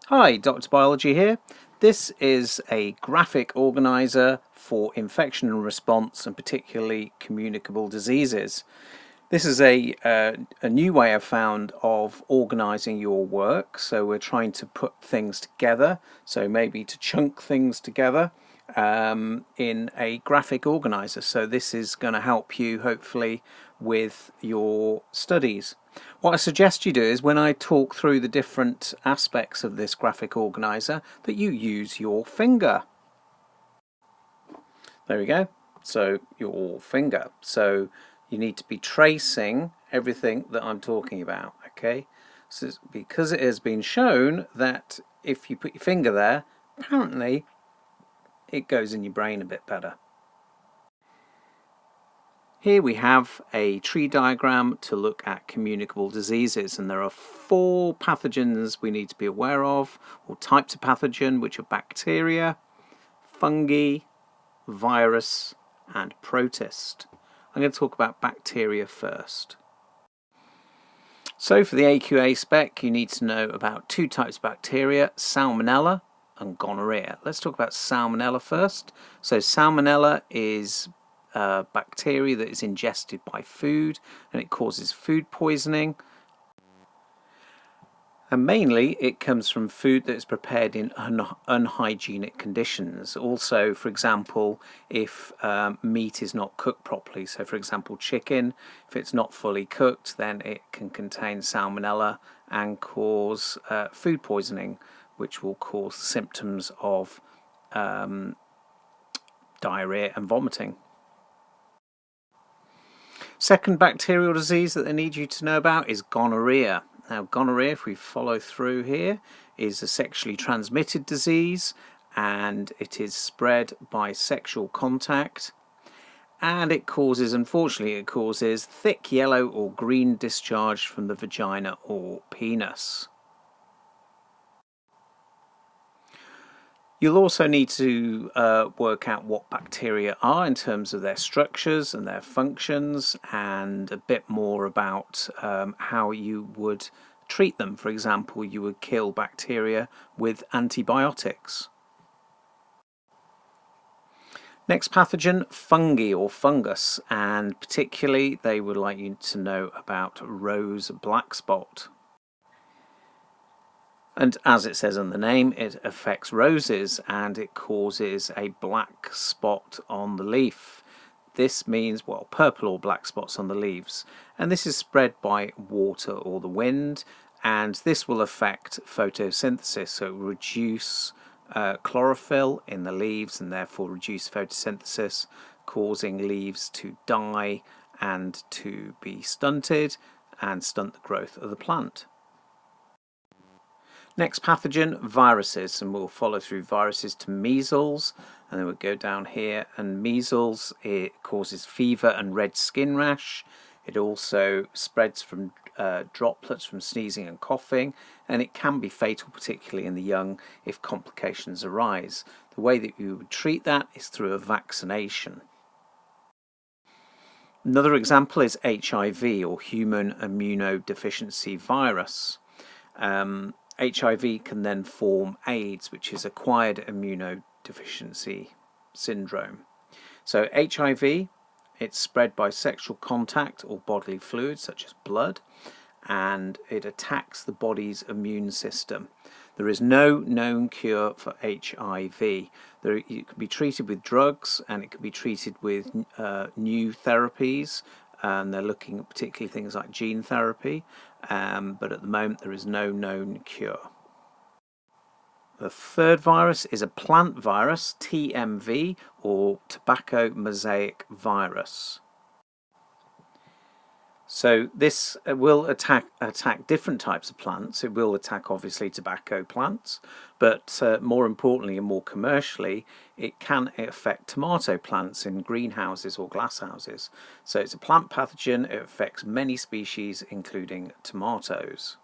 Hi, DrBiology here. This is a graphic organizer for infection and response and particularly communicable diseases. This is a new way I've found of organizing your work. So we're trying to put things together, so maybe to chunk things together in a graphic organizer. So this is going to help you hopefully with your studies. What I suggest you do is when I talk through the different aspects of this graphic organizer that you use your finger. There we go. So your finger. So you need to be tracing everything that I'm talking about, okay? So because it has been shown that if you put your finger there, apparently it goes in your brain a bit better. Here we have a tree diagram to look at communicable diseases, and there are 4 pathogens we need to be aware of, or types of pathogen, which are bacteria, fungi, virus and protist. I'm going to talk about bacteria first. So for the AQA spec you need to know about 2 types of bacteria, salmonella and gonorrhea. Let's talk about salmonella first. So salmonella is bacteria that is ingested by food and it causes food poisoning. And mainly it comes from food that is prepared in unhygienic conditions. Also, for example, if meat is not cooked properly, so for example chicken, if it's not fully cooked, then it can contain salmonella and cause food poisoning, which will cause symptoms of diarrhea and vomiting. Second bacterial disease that they need you to know about is gonorrhea. Now gonorrhea, if we follow through here, is a sexually transmitted disease and it is spread by sexual contact, and it causes, unfortunately, it causes thick yellow or green discharge from the vagina or penis. You'll also need to work out what bacteria are in terms of their structures and their functions, and a bit more about how you would treat them. For example, you would kill bacteria with antibiotics. Next pathogen, fungi or fungus, and particularly they would like you to know about rose black spot. And as it says in the name, it affects roses and it causes a black spot on the leaf. This means, well, purple or black spots on the leaves. And this is spread by water or the wind, and this will affect photosynthesis, so it will reduce chlorophyll in the leaves and therefore reduce photosynthesis, causing leaves to die and to be stunted and stunt the growth of the plant. Next pathogen, viruses, and we'll follow through viruses to measles, and then we'll go down here, and measles, it causes fever and red skin rash. It also spreads from droplets from sneezing and coughing, and it can be fatal, particularly in the young, if complications arise. The way that you would treat that is through a vaccination. Another example is HIV, or human immunodeficiency virus. HIV can then form AIDS, which is acquired immunodeficiency syndrome. So HIV, it's spread by sexual contact or bodily fluids such as blood, and it attacks the body's immune system. There is no known cure for HIV. It can be treated with drugs and it can be treated with new therapies, and they're looking at particularly things like gene therapy, but at the moment there is no known cure. The third virus is a plant virus, TMV, or tobacco mosaic virus. So this will attack different types of plants. It will attack obviously tobacco plants, but more importantly and more commercially, it can affect tomato plants in greenhouses or glasshouses. So it's a plant pathogen. It affects many species, including tomatoes.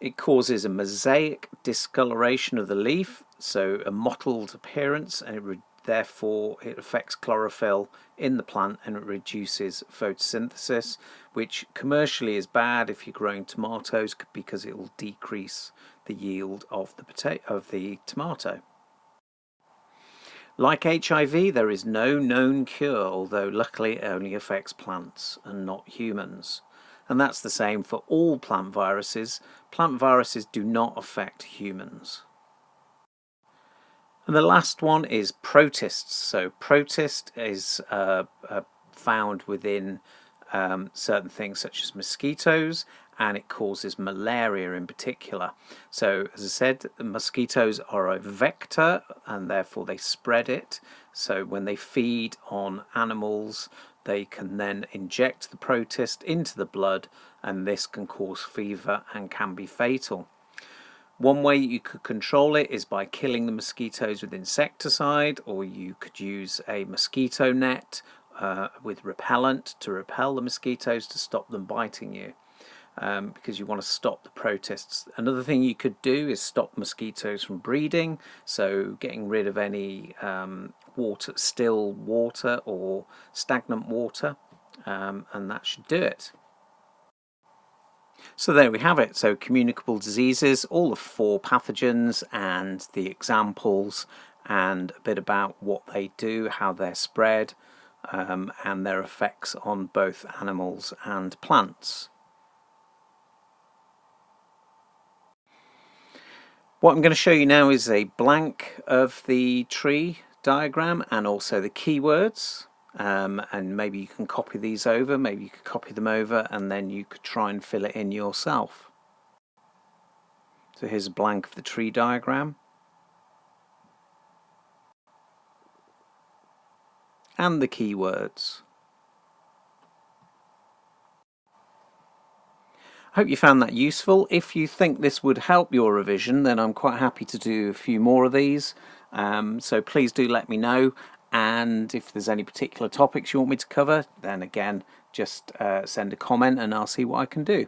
It causes a mosaic discoloration of the leaf, so a mottled appearance, and it therefore it affects chlorophyll in the plant and it reduces photosynthesis, which commercially is bad if you're growing tomatoes because it will decrease the yield of the tomato. Like HIV, there is no known cure, although luckily it only affects plants and not humans. And that's the same for all plant viruses. Plant viruses do not affect humans. And the last one is protists. So protist is found within certain things such as mosquitoes, and it causes malaria in particular. So as I said, the mosquitoes are a vector and therefore they spread it. So when they feed on animals, they can then inject the protist into the blood, and this can cause fever and can be fatal. One way you could control it is by killing the mosquitoes with insecticide, or you could use a mosquito net with repellent to repel the mosquitoes to stop them biting you, because you want to stop the protists. Another thing you could do is stop mosquitoes from breeding, so getting rid of any still water or stagnant water, and that should do it. So there we have it. So communicable diseases, all the 4 pathogens and the examples, and a bit about what they do, how they're spread, and their effects on both animals and plants. What I'm going to show you now is a blank of the tree diagram and also the keywords. And maybe you can copy these over, maybe you could copy them over and then you could try and fill it in yourself. So here's a blank of the tree diagram and the keywords. I hope you found that useful. If you think this would help your revision, then I'm quite happy to do a few more of these. So please do let me know. And if there's any particular topics you want me to cover, then again, just send a comment and I'll see what I can do.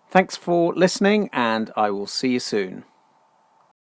Thanks for listening, and I will see you soon.